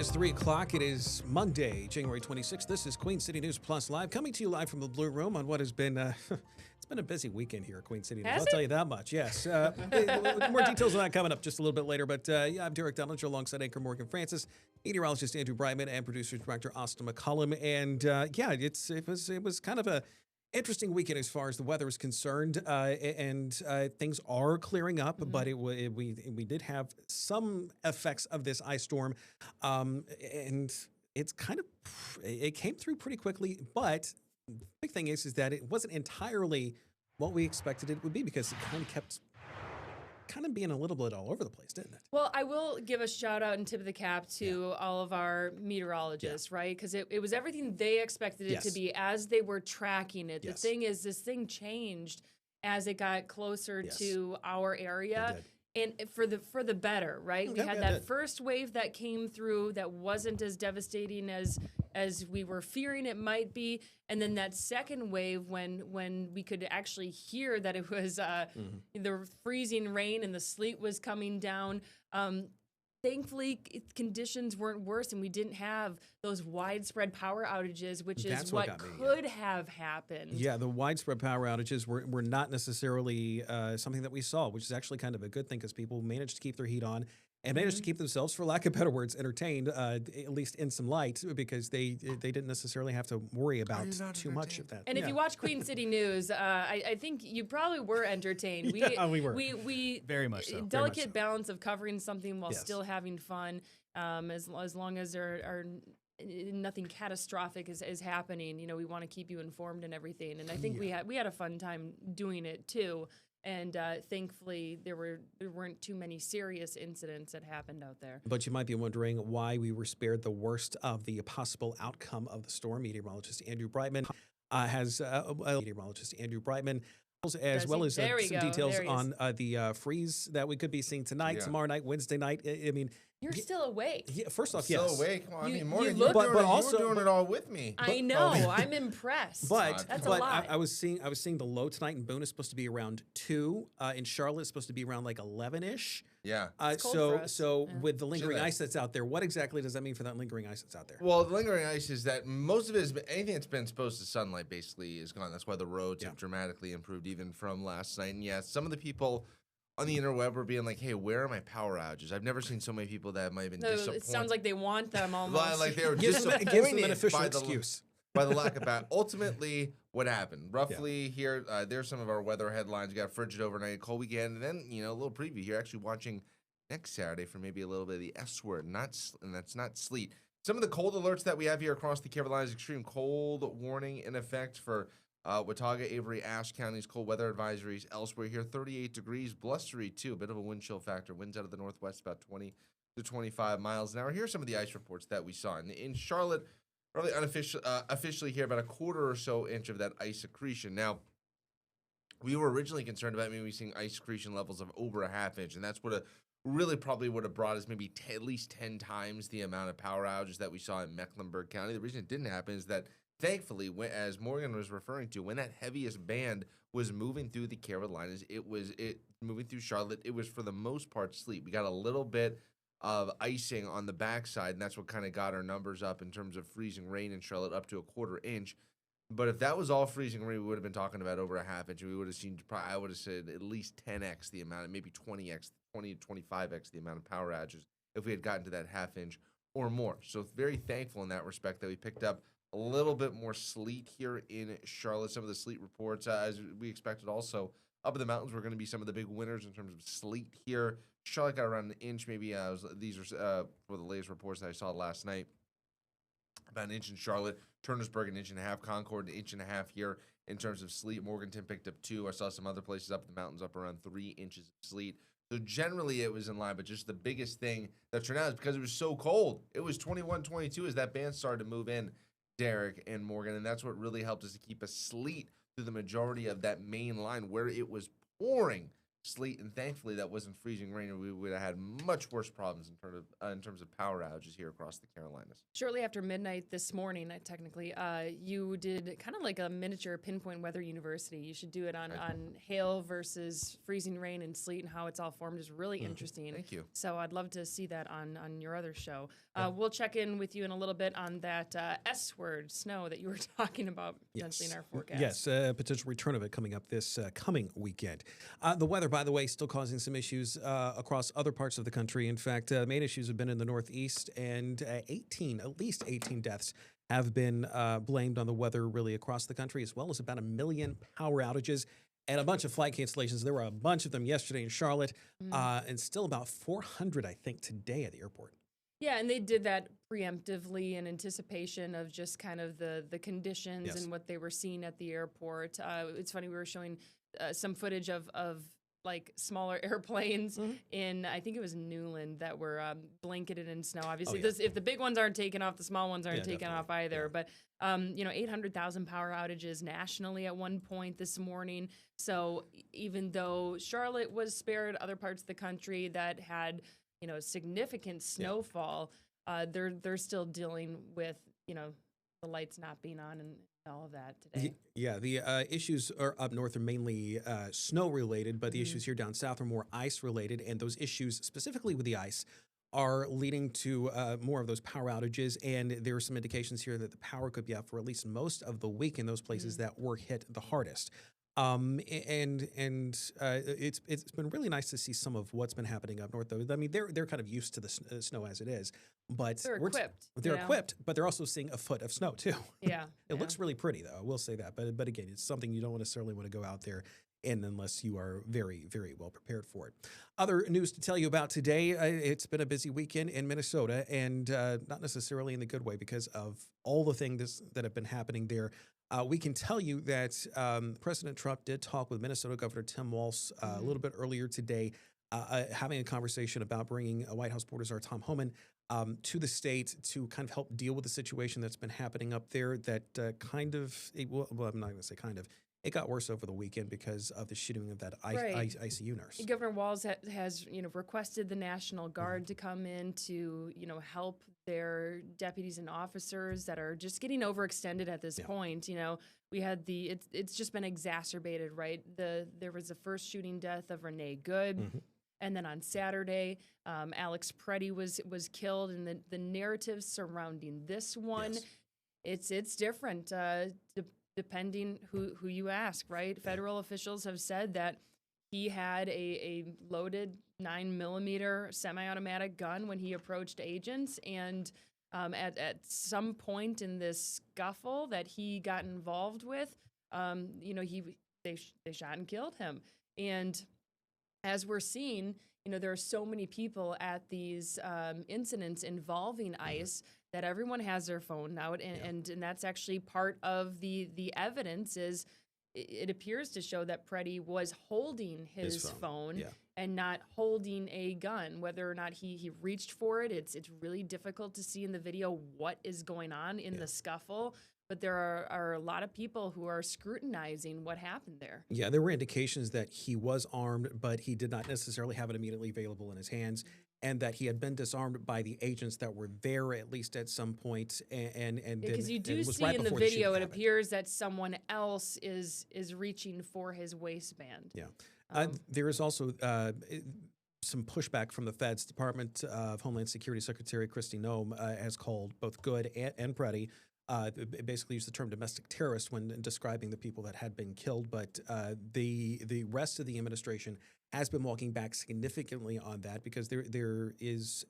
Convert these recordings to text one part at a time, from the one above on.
is 3 o'clock. It is Monday, January 26th. This is Queen City News Plus Live, coming to you live from the Blue Room on what has been, it's been a busy weekend here at Queen City News. I'll tell you that much, yes. More details on that coming up just a little bit later. But yeah, I'm Derek Dunninger alongside anchor Morgan Francis, meteorologist Andrew Brightman, and producer director Austin McCullum. And yeah, it was kind of a interesting weekend as far as the weather is concerned, and things are clearing up, but we did have some effects of this ice storm, and it came through pretty quickly. But the big thing is that it wasn't entirely what we expected it would be, because it kept being a little bit all over the place, didn't it? Well, I will give a shout out and tip of the cap to all of our meteorologists, right? Because it was everything they expected it to be as they were tracking it. The thing is, this thing changed as it got closer to our area. And for the better, right? We had that first wave that came through that wasn't as devastating as we were fearing it might be, and then that second wave when we could actually hear that it was the freezing rain and the sleet was coming down. Thankfully, conditions weren't worse, and we didn't have those widespread power outages, which is what could have happened. Yeah, the widespread power outages were not necessarily something that we saw, which is actually kind of a good thing, because people managed to keep their heat on and managed to keep themselves, for lack of better words, entertained, at least in some light, because they didn't necessarily have to worry about too much of that. And if you watch Queen City News, I think you probably were entertained. We were. We very much so. Delicate balance of covering something while still having fun, as long as there are nothing catastrophic is happening. You know, we want to keep you informed and everything. And I think we had a fun time doing it too. And thankfully, there weren't too many serious incidents that happened out there. But you might be wondering why we were spared the worst of the possible outcome of the storm. Meteorologist Andrew Brightman as well as some details on the freeze that we could be seeing tonight, tomorrow night, Wednesday night. I mean, you're still awake. Yeah, first off, still awake. Well, I mean, Morgan, you you're doing it all with me. I know. I'm impressed. But that's a lot. I was seeing the low tonight in Boone is supposed to be around 2. In Charlotte, it's supposed to be around like 11-ish. Yeah. So with the lingering ice that's out there, what exactly does that mean for that lingering ice that's out there? Well, the lingering ice is that most of it is anything that's been exposed to sunlight basically is gone. That's why the roads have dramatically improved even from last night. And some of the people on the interweb were being like, "Hey, where are my power outages?" I've never seen so many people that might have been disappointed. It sounds like they want them almost. Like they were disappointed. It gives them an official excuse. By the lack of power. Ultimately, what happened? Roughly here, there's some of our weather headlines. We got frigid overnight, cold weekend, and then, a little preview here. Actually watching next Saturday for maybe a little bit of the S word, and that's not sleet. Some of the cold alerts that we have here across the Carolinas, extreme cold warning in effect for Watauga, Avery, Ashe counties, cold weather advisories elsewhere here. 38 degrees, blustery too, a bit of a wind chill factor. Winds out of the northwest about 20 to 25 miles an hour. Here's some of the ice reports that we saw. In Charlotte, probably officially here, about a quarter or so inch of that ice accretion. Now, we were originally concerned about maybe seeing ice accretion levels of over a half inch, and that's what probably would have brought us maybe at least 10 times the amount of power outages that we saw in Mecklenburg County. The reason it didn't happen is that, thankfully, as Morgan was referring to, when that heaviest band was moving through the Carolinas, moving through Charlotte, it was for the most part sleet. We got a little bit of icing on the backside, and that's what kind of got our numbers up in terms of freezing rain in Charlotte up to a quarter inch. But if that was all freezing rain, we would have been talking about over a half inch, and we would have seen, I would have said at least 10x the amount, maybe 20 to 25x the amount of power outages if we had gotten to that half inch or more. So very thankful in that respect that we picked up a little bit more sleet here in Charlotte. Some of the sleet reports, as we expected also, up in the mountains, we're going to be some of the big winners in terms of sleet here. Charlotte got around an inch, maybe. These are for the latest reports that I saw last night. About an inch in Charlotte, Turnersburg an inch and a half, Concord an inch and a half here in terms of sleet. Morganton picked up 2. I saw some other places up in the mountains up around 3 inches of sleet. So generally it was in line, but just the biggest thing that turned out is because it was so cold. It was 21, 22 as that band started to move in, Derek and Morgan, and that's what really helped us to keep us sleet through the majority of that main line where it was pouring sleet, and thankfully that wasn't freezing rain, or we would have had much worse problems in terms of power outages here across the Carolinas. Shortly after midnight this morning, technically, you did kind of like a miniature pinpoint weather university. You should do it on hail versus freezing rain and sleet and how it's all formed is really interesting. Thank you. So I'd love to see that on your other show. We'll check in with you in a little bit on that S word, snow, that you were talking about potentially in our forecast. Yes, potential return of it coming up this coming weekend. The weather, by the way, still causing some issues across other parts of the country. In fact, main issues have been in the Northeast, and at least 18 deaths have been blamed on the weather really across the country, as well as about 1 million power outages and a bunch of flight cancellations. There were a bunch of them yesterday in Charlotte, and still about 400, I think, today at the airport. Yeah, and they did that preemptively in anticipation of just kind of the conditions and what they were seeing at the airport. It's funny, we were showing some footage of like smaller airplanes in, I think it was Newland, that were blanketed in snow. Obviously, if the big ones aren't taken off, the small ones aren't taken off either. Yeah. But 800,000 power outages nationally at one point this morning. So even though Charlotte was spared, other parts of the country that had significant snowfall, they're still dealing with the lights not being on and all of that today. Yeah, the issues are up north are mainly snow related, but the issues here down south are more ice related, and those issues specifically with the ice are leading to more of those power outages, and there are some indications here that the power could be out for at least most of the week in those places that were hit the hardest. It's been really nice to see some of what's been happening up north, though. I mean, they're kind of used to the snow as it is, but they're equipped. They're equipped, but they're also seeing a foot of snow too. Yeah, it looks really pretty, though. I will say that, but again, it's something you don't necessarily want to go out there in unless you are very, very well prepared for it. Other news to tell you about today: it's been a busy weekend in Minnesota, and not necessarily in the good way because of all the things that have been happening there. We can tell you that President Trump did talk with Minnesota Governor Tim Walz a little bit earlier today, having a conversation about bringing White House Board Czar Tom Homan to the state to kind of help deal with the situation that's been happening up there. That I'm not going to say kind of. It got worse over the weekend because of the shooting of that ICU nurse. Governor Walz has requested the National Guard to come in to help their deputies and officers that are just getting overextended at this point. We had it's just been exacerbated, right? There was the first shooting death of Renee Good. And then on Saturday, Alex Preddy was killed, and the narrative surrounding this one, it's different. Depending who you ask, right? Federal officials have said that he had a loaded 9mm semi-automatic gun when he approached agents, and at some point in this scuffle that he got involved with, they shot and killed him. And as we're seeing, there are so many people at these incidents involving ICE that everyone has their phone out, and that's actually part of the evidence. Is it appears to show that Preddy was holding his phone and not holding a gun. Whether or not he reached for it, it's really difficult to see in the video what is going on in the scuffle. But there are a lot of people who are scrutinizing what happened there. Yeah, there were indications that he was armed, but he did not necessarily have it immediately available in his hands, and that he had been disarmed by the agents that were there at least at some point. Because you do see in the video, it appears that someone else is reaching for his waistband. Yeah. There is also some pushback from the Fed's Department of Homeland Security Secretary Kristi Noem has called both Good and Preddy. Basically used the term domestic terrorist when describing the people that had been killed, but the rest of the administration has been walking back significantly on that because there is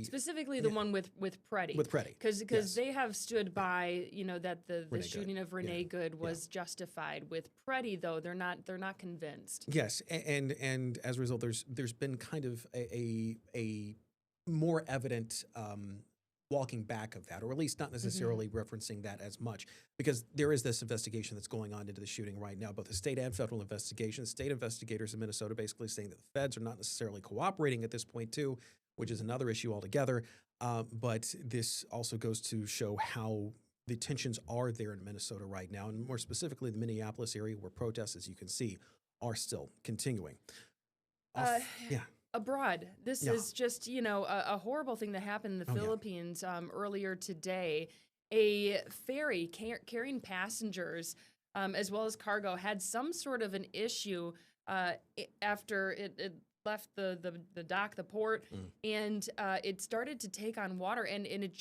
specifically the one with Preddy. With Preddy, because they have stood by that the shooting of Renee Good was justified. With Preddy, though, they're not convinced. Yes, and as a result, there's been kind of a more evident walking back of that, or at least not necessarily referencing that as much, because there is this investigation that's going on into the shooting right now, both the state and federal investigation. State investigators in Minnesota basically saying that the feds are not necessarily cooperating at this point too, which is another issue altogether. But this also goes to show how the tensions are there in Minnesota right now, and more specifically the Minneapolis area, where protests, as you can see, are still continuing. Abroad. This is just, a horrible thing that happened in the Philippines earlier today. A ferry carrying passengers as well as cargo had some sort of an issue after it left the dock, the port, and it started to take on water, and it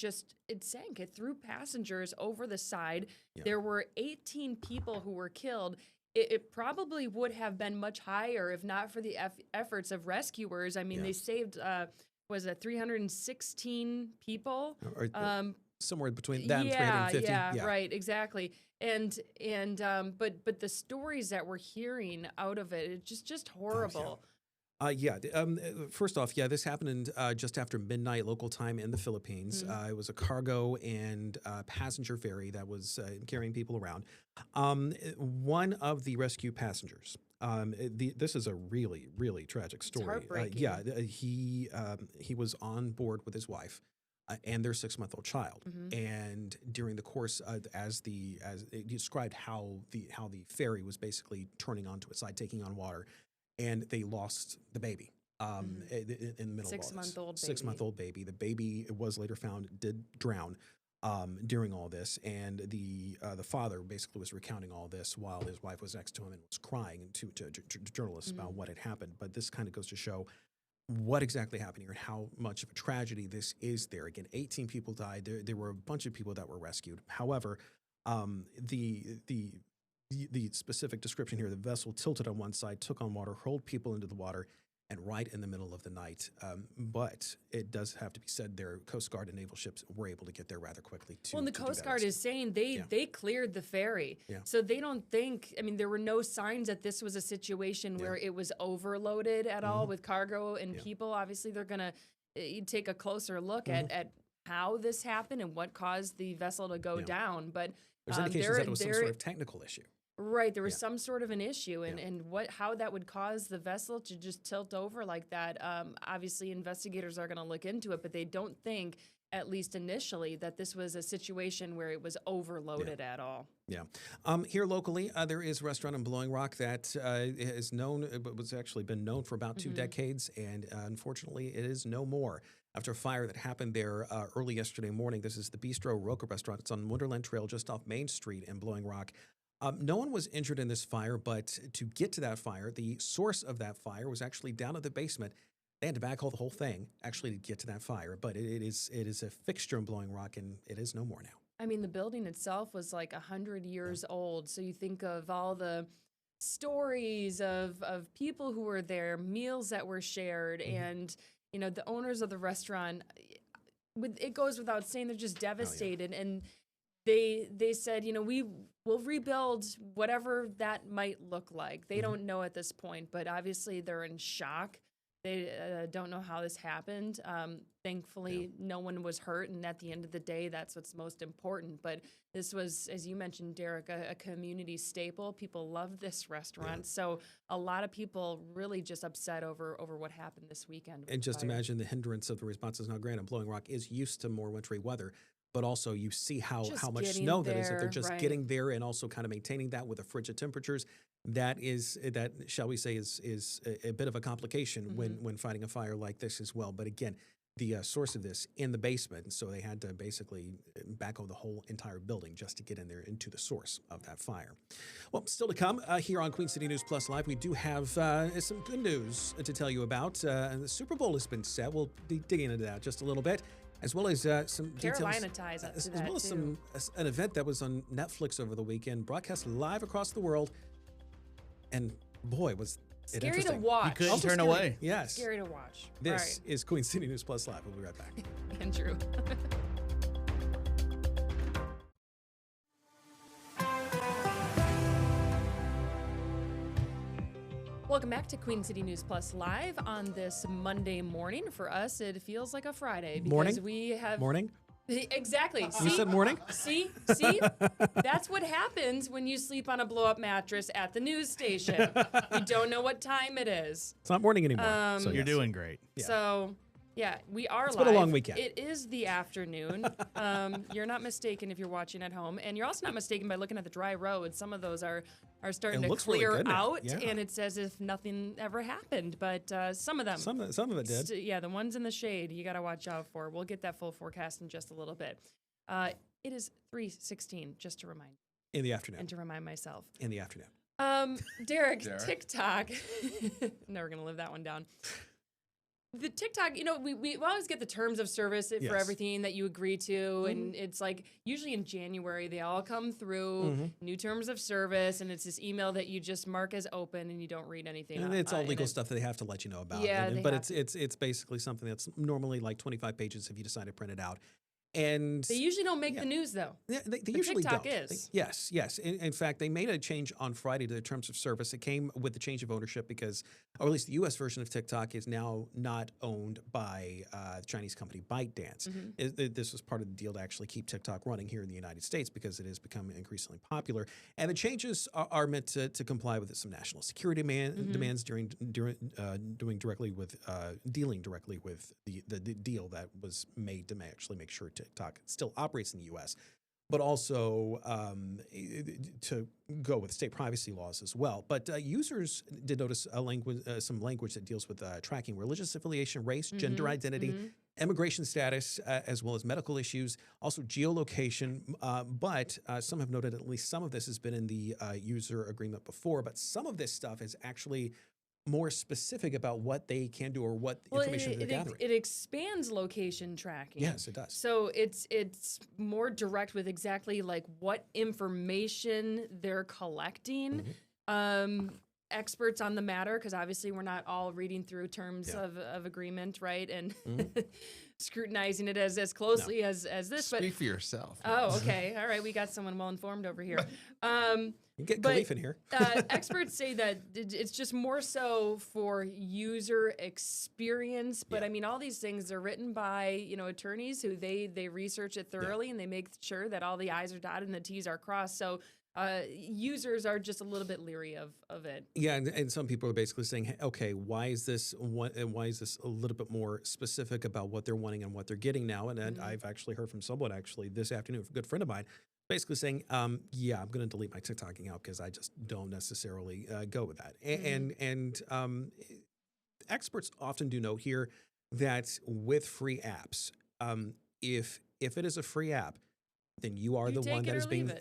sank. It threw passengers over the side. Yeah. There were 18 people who were killed. It probably would have been much higher if not for the efforts of rescuers. I mean, they saved, 316 people? Somewhere between that and 350. Yeah, right, exactly. But the stories that we're hearing out of it, it's just horrible. First off, this happened just after midnight local time in the Philippines. It was a cargo and passenger ferry that was carrying people around. One of the rescue passengers, this is a really, really tragic story. It's heartbreaking. He was on board with his wife and their 6-month-old child. And during the course, as it described how the ferry was basically turning onto its side, taking on water, and they lost the baby in the middle of all this. 6-month-old baby. The baby was later found did drown during all this, and the father basically was recounting all this while his wife was next to him and was crying to journalists about what had happened. But this kind of goes to show what exactly happened here and how much of a tragedy this is there. Again, 18 people died. There were a bunch of people that were rescued. However, the specific description here, the vessel tilted on one side, took on water, hurled people into the water, and right in the middle of the night. But it does have to be said their Coast Guard and naval ships were able to get there rather quickly. And the Coast Guard is saying they cleared the ferry. Yeah. So they don't think, there were no signs that this was a situation where it was overloaded at all with cargo and people. Obviously, they're going to take a closer look at how this happened and what caused the vessel to go down. But there's indications that it was some sort of technical issue. Right, there was some sort of an issue, and how that would cause the vessel to just tilt over like that. Obviously, investigators are going to look into it, but they don't think, at least initially, that this was a situation where it was overloaded at all. Yeah. Here locally, there is a restaurant in Blowing Rock that is known, was actually been known for about 2 decades, and unfortunately, it is no more. After a fire that happened there early yesterday morning, this is the Bistro Roca restaurant. It's on Wonderland Trail, just off Main Street in Blowing Rock. No one was injured in this fire, but to get to that fire, the source of that fire was actually down in the basement. They had to backhaul the whole thing actually to get to that fire. But it is a fixture in Blowing Rock, and it is no more now. The building itself was like 100 years old. So you think of all the stories of people who were there, meals that were shared, and the owners of the restaurant. It goes without saying, they're just devastated, and they said, we will rebuild whatever that might look like. They don't know at this point, but obviously they're in shock. They don't know how this happened. Thankfully, no one was hurt, and at the end of the day, that's what's most important. But this was, as you mentioned, Derek, a community staple. People love this restaurant, so a lot of people really just upset over what happened this weekend. And just imagine the hindrance of the responses. Now, granted, Blowing Rock is used to more wintry weather, but also you see how much snow that is. That they're just getting there and also kind of maintaining that with the frigid temperatures. That shall we say is a bit of a complication when fighting a fire like this as well. But again, the source of this in the basement, and so they had to basically backhoe the whole entire building just to get in there into the source of that fire. Well, still to come here on Queen City News Plus Live, we do have some good news to tell you about. The Super Bowl has been set. We'll be digging into that just a little bit, as well as some Carolina details, ties up to as that well as too. an event that was on Netflix over the weekend, broadcast live across the world, and boy, was it Scary interesting. to watch. You couldn't Also turn scary. away. Yes. Scary to watch. This is Queen City News Plus Live. We'll be right back. Andrew. Welcome back to Queen City News Plus Live on this Monday morning. For us, it feels like a Friday because we have Morning? Exactly. You said morning? See? That's what happens when you sleep on a blow-up mattress at the news station. You don't know what time it is. It's not morning anymore. So you're doing great. Yeah. So Yeah, we are It's live. been a long weekend. It is the afternoon. You're not mistaken if you're watching at home. And you're also not mistaken by looking at the dry roads. Some of those are starting to clear really out, yeah. and it's as if nothing ever happened. But some of them. Some of it did. Yeah, the ones in the shade, you got to watch out for. We'll get that full forecast in just a little bit. It is 3:16, just to remind you. In the afternoon. And to remind myself. In the afternoon. Derek, TikTok. Never going to live that one down. The TikTok, we always get the terms of service for everything that you agree to. And it's like usually in January, they all come through, new terms of service. And it's this email that you just mark as open and you don't read anything. And it's all legal stuff that they have to let you know about. Yeah, but it's basically something that's normally like 25 pages if you decide to print it out. And they usually don't make the news, though. They usually TikTok don't. is. Yes. In fact, they made a change on Friday to the terms of service. It came with the change of ownership because, or at least the U.S. version of TikTok is now not owned by the Chinese company ByteDance. This was part of the deal to actually keep TikTok running here in the United States because it has become increasingly popular. And the changes are meant to comply with some national security demands dealing directly with the deal that was made to actually make sure TikTok still operates in the U.S., but also to go with state privacy laws as well. But users did notice some language that deals with tracking religious affiliation, race, gender identity, immigration status, as well as medical issues, also geolocation. But some have noted at least some of this has been in the user agreement before, but some of this stuff is actually more specific about what they can do or what information they're gathering. It expands location tracking. Yes, it does. So it's more direct with exactly like what information they're collecting. Experts on the matter, because obviously we're not all reading through terms of agreement, right? And scrutinizing it as closely as this. Speak for yourself. Oh, okay. All right. We got someone well informed over here. You get Khalif in here. Experts say that it's just more so for user experience. But I mean, all these things are written by attorneys who they research it thoroughly and they make sure that all the I's are dotted and the T's are crossed. So users are just a little bit leery of it. Yeah, and some people are basically saying, hey, okay, why is this a little bit more specific about what they're wanting and what they're getting now? And I've actually heard from someone this afternoon, a good friend of mine, basically saying, yeah, I'm going to delete my TikToking out because I just don't necessarily go with that. And experts often do note here that with free apps, if it is a free app, then you are the one that is being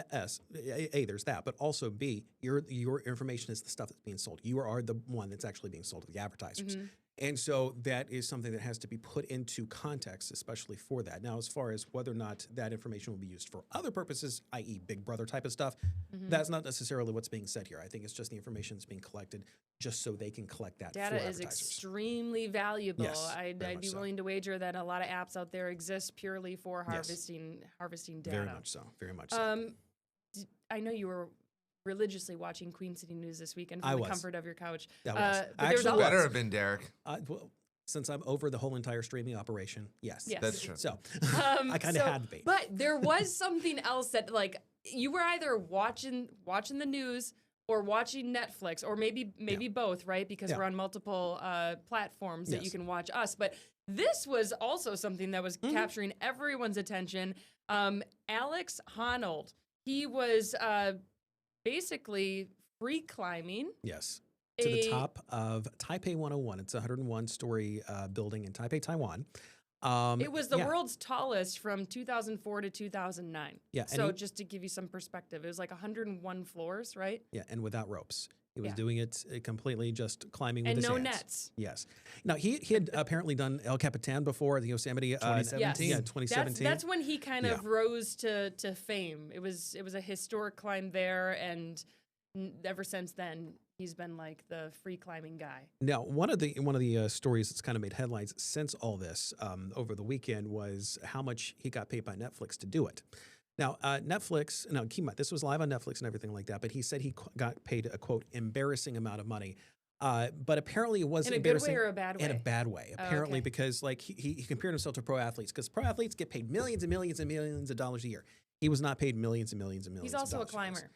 there's that, but also B, your information is the stuff that's being sold. You are the one that's actually being sold to the advertisers. And so that is something that has to be put into context, especially for that. Now, as far as whether or not that information will be used for other purposes, i.e. Big Brother type of stuff, that's not necessarily what's being said here. I think it's just the information that's being collected just so they can collect that data for is extremely valuable. Yes, I'd be willing to wager that a lot of apps out there exist purely for harvesting data. Very much so. Very much so. I know you were religiously watching Queen City News this weekend from the comfort of your couch. That was. Actually, better have been Derek. Well, since I'm over the whole entire streaming operation, yes. That's true. So I kind of had to be. But there was something else that, like, you were either watching the news or watching Netflix, or maybe both, right? Because we're on multiple platforms that you can watch us. But this was also something that was capturing everyone's attention. Alex Honnold, he was basically free climbing. Yes. To the top of Taipei 101. It's a 101-story building in Taipei, Taiwan. It was the world's tallest from 2004 to 2009. Yeah. So just to give you some perspective, it was like 101 floors, right? Yeah, and without ropes. He was doing it completely just climbing with his hands. And no nets. Yes. Now, he had apparently done El Capitan before, the Yosemite. 2017? Yeah, 2017. That's when he kind of rose to fame. It was a historic climb there, and ever since then, he's been like the free climbing guy. Now, one of the stories that's kind of made headlines since all this over the weekend was how much he got paid by Netflix to do it. Now, Netflix, keep in mind, this was live on Netflix and everything like that, but he said he got paid a, quote, embarrassing amount of money. But apparently it was embarrassing. In a good way or a bad way? In a bad way, apparently, because like he compared himself to pro athletes, because pro athletes get paid millions and millions and millions of dollars a year. He was not paid millions and millions and millions. He's also a climber.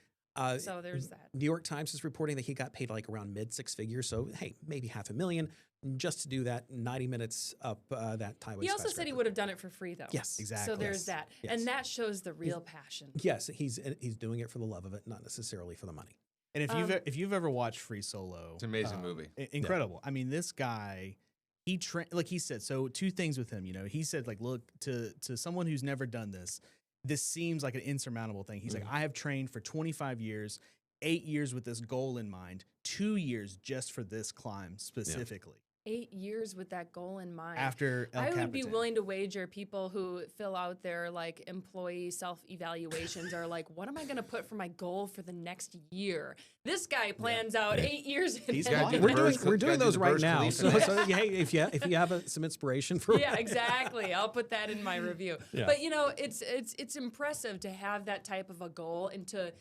So there's that. New York Times is reporting that he got paid like around mid six figures. So, hey, maybe $500,000 just to do that 90 minutes up that Taiwan. He also said he would have done it for free, though. Yes, exactly. So there's that. Yes. And that shows the real passion. Yes, he's doing it for the love of it, not necessarily for the money. And if you've ever watched Free Solo, it's an amazing movie. Incredible. I mean, this guy, like he said, so two things with him, he said, like, look, to someone who's never done this seems like an insurmountable thing. He's like, I have trained for 25 years, 8 years with this goal in mind, 2 years just for this climb specifically. 8 years with that goal in mind. After El Capitan. I would be willing to wager people who fill out their like employee self-evaluations are like, what am I going to put for my goal for the next year? This guy plans out 8 years in advance. We're doing those right now. So hey, if you have some inspiration for exactly. I'll put that in my review. Yeah. But it's impressive to have that type of a goal and to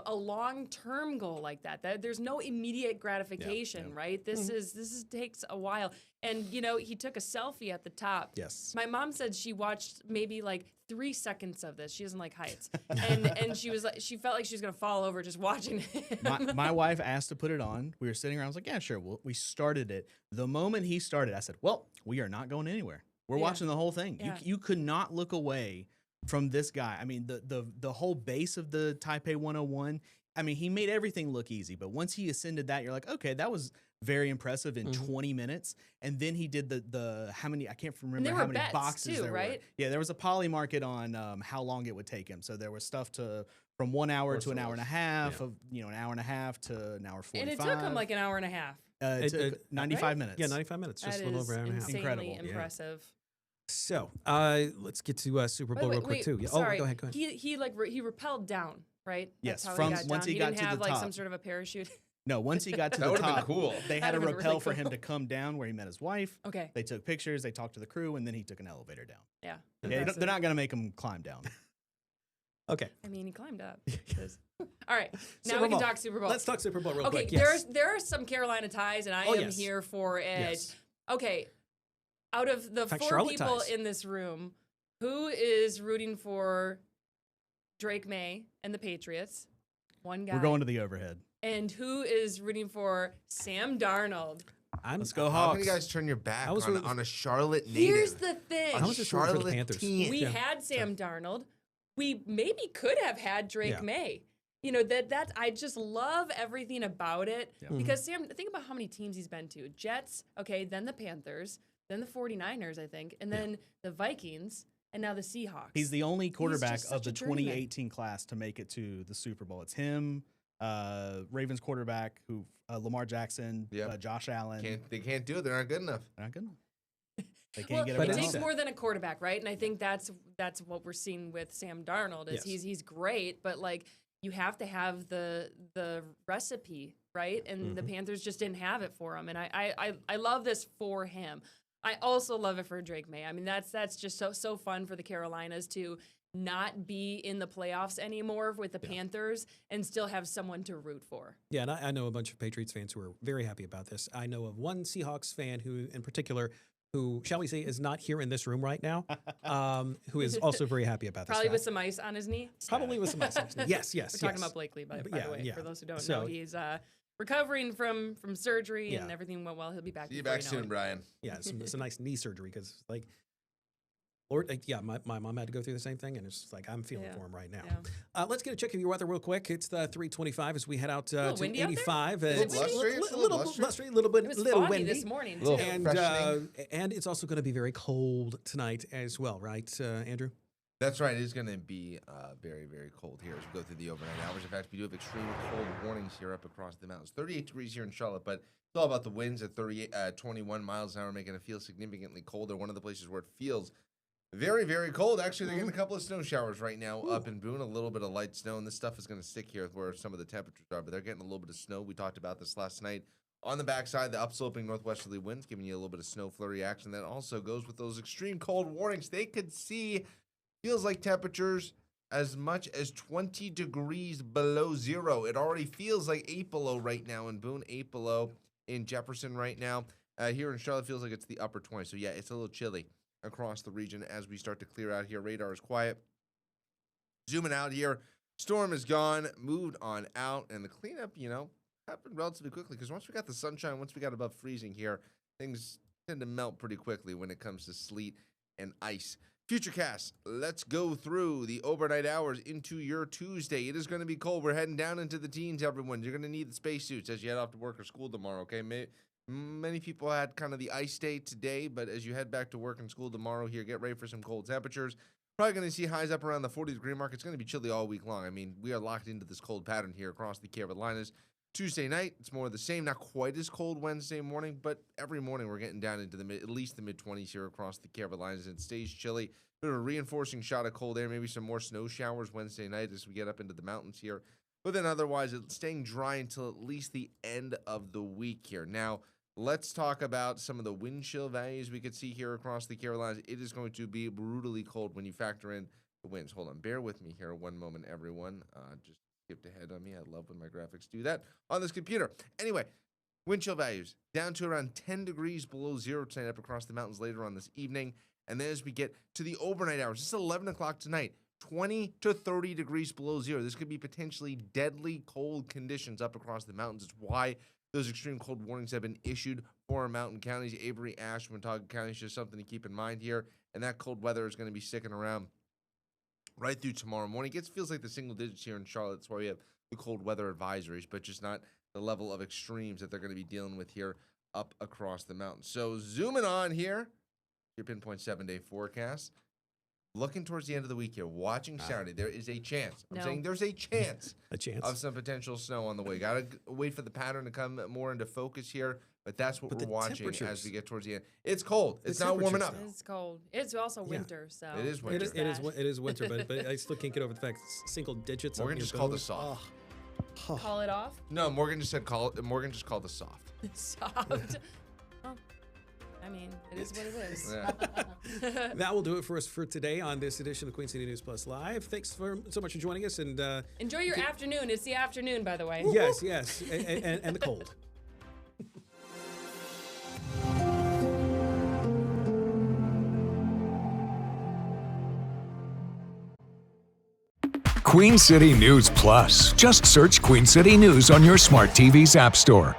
a long-term goal like that. There's no immediate gratification, right? This takes a while. And, he took a selfie at the top. Yes. My mom said she watched maybe like 3 seconds of this. She doesn't like heights. And she was like, she felt like she was going to fall over just watching it. My wife asked to put it on. We were sitting around. I was like, yeah, sure. We started it. The moment he started, I said, well, we are not going anywhere. We're watching the whole thing. Yeah. You could not look away from this guy. I mean, the whole base of the Taipei 101, I mean, he made everything look easy, but once he ascended that, you're like, okay, that was very impressive in 20 minutes. And then he did the how many, I can't remember how many boxes too, there right? were. Yeah, there was a poly market on how long it would take him. So there was stuff from 1 hour to an hour and a half, of an hour and a half to an hour 45. And it took him like an hour and a half. It took 95 minutes. Yeah, 95 minutes, just a little over an hour and a half. Insanely impressive. So let's get to Super Bowl real quick too. Yeah. Sorry. Go ahead. He rappelled down, right? Yes. That's From how he got once down. he got to didn't have the like top. some sort of a parachute. No, once he got to the that top, been cool. They had a rappel really for cool. him to come down where he met his wife. Okay. They took pictures. They talked to the crew, and then he took an elevator down. Yeah. They're not going to make him climb down. Okay. I mean, he climbed up. All right. Now we can talk Super Bowl. Let's talk Super Bowl real quick. Okay. There are some Carolina ties, and I am here for it. Yes. Okay. Out of the 4 Charlotte people ties. in this room, who is rooting for Drake May and the Patriots? One guy. We're going to the overhead. And who is rooting for Sam Darnold? Let's go How Hawks. can you guys turn your back on a Charlotte native? Here's the thing. I was just rooting for the Panthers. We had Sam Darnold. We maybe could have had Drake May. That I just love everything about it because Sam, think about how many teams he's been to. Jets, okay, then the Panthers, then the 49ers, I think, and then the Vikings, and now the Seahawks. He's the only quarterback of the 2018 class to make it to the Super Bowl. It's him, Ravens quarterback, Lamar Jackson, Josh Allen. They can't do it. They're not good enough. They're not good enough. They can't get it takes more than a quarterback, right? And I think that's what we're seeing with Sam Darnold is he's great, but like you have to have the recipe, right? And the Panthers just didn't have it for him. And I love this for him. I also love it for Drake May. I mean, that's just so fun for the Carolinas to not be in the playoffs anymore with the Panthers and still have someone to root for. Yeah, and I know a bunch of Patriots fans who are very happy about this. I know of one Seahawks fan who, in particular, who, shall we say, is not here in this room right now, who is also very happy about this. Probably with some ice on his knee? Probably with some ice on his knee. Yes. We're talking about Blakely, by the way, for those who don't know. He's recovering from surgery and everything went well. He'll be back. See you back soon, Brian. Yeah, it's a nice knee surgery because, like, Lord, my mom had to go through the same thing, and it's like I'm feeling for him right now. Yeah. Let's get a check of your weather real quick. It's the 3:25 as we head out to 85. A little blustery, a little bit, it was little foggy windy this morning too. And it's also going to be very cold tonight as well, right, Andrew? That's right. It is going to be very, very cold here as we go through the overnight hours. In fact, we do have extreme cold warnings here up across the mountains. 38 degrees here in Charlotte, but it's all about the winds at 21 miles an hour, making it feel significantly colder. One of the places where it feels very, very cold. Actually, they're getting a couple of snow showers right now up in Boone, a little bit of light snow, and this stuff is going to stick here where some of the temperatures are, but they're getting a little bit of snow. We talked about this last night. On the backside, the upsloping northwesterly winds giving you a little bit of snow flurry action. That also goes with those extreme cold warnings. They could see, feels like temperatures as much as 20 degrees below zero. It already feels like 8 below right now in Boone, 8 below in Jefferson right now. Here in Charlotte, feels like it's the upper 20. So, yeah, it's a little chilly across the region as we start to clear out here. Radar is quiet. Zooming out here Storm is gone, moved on out, and the cleanup, happened relatively quickly because once we got the sunshine, once we got above freezing here, things tend to melt pretty quickly when it comes to sleet and ice. Futurecast, let's go through the overnight hours into your Tuesday. It is going to be cold. We're heading down into the teens, everyone. You're going to need the spacesuits as you head off to work or school tomorrow, okay? Many people had kind of the ice day today, but as you head back to work and school tomorrow here, get ready for some cold temperatures. Probably going to see highs up around the 40-degree mark. It's going to be chilly all week long. I mean, we are locked into this cold pattern here across the Carolinas. Tuesday night, it's more of the same. Not quite as cold Wednesday morning, but every morning we're getting down into at least the mid-20s here across the Carolinas. It stays chilly. Bit of a reinforcing shot of cold air, maybe some more snow showers Wednesday night as we get up into the mountains here. But then otherwise, it's staying dry until at least the end of the week here. Now, let's talk about some of the wind chill values we could see here across the Carolinas. It is going to be brutally cold when you factor in the winds. Hold on, bear with me here one moment, everyone. Just skipped ahead on me. I love when my graphics do that on this computer. Anyway, wind chill values down to around 10 degrees below zero tonight up across the mountains later on this evening. And then as we get to the overnight hours, it's 11 o'clock tonight, 20 to 30 degrees below zero. This could be potentially deadly cold conditions up across the mountains. It's why those extreme cold warnings have been issued for our mountain counties, Avery, Ashe, Montauk counties. Just something to keep in mind here. And that cold weather is going to be sticking around right through tomorrow morning. It feels like the single digits here in Charlotte. That's why we have the cold weather advisories, but just not the level of extremes that they're going to be dealing with here up across the mountains. So zooming on here, your Pinpoint 7-day forecast. Looking towards the end of the week here, watching Saturday, there is a chance. I'm saying there's a chance of some potential snow on the way. Got to wait for the pattern to come more into focus here, but that's what we're watching as we get towards the end. It's cold. It's not warming up. It's cold. It's also winter, so it is winter. It is winter, but I still can't get over the fact it's single digits. Morgan just called it soft. Oh. Call it off? No, Morgan just said Morgan just called it soft. Soft. Oh. I mean, it is what it is. Yeah. That will do it for us for today on this edition of Queen City News Plus Live. Thanks so much for joining us, and enjoy your afternoon. It's the afternoon, by the way. Yes, and the cold. Queen City News Plus. Just search Queen City News on your smart TV's app store.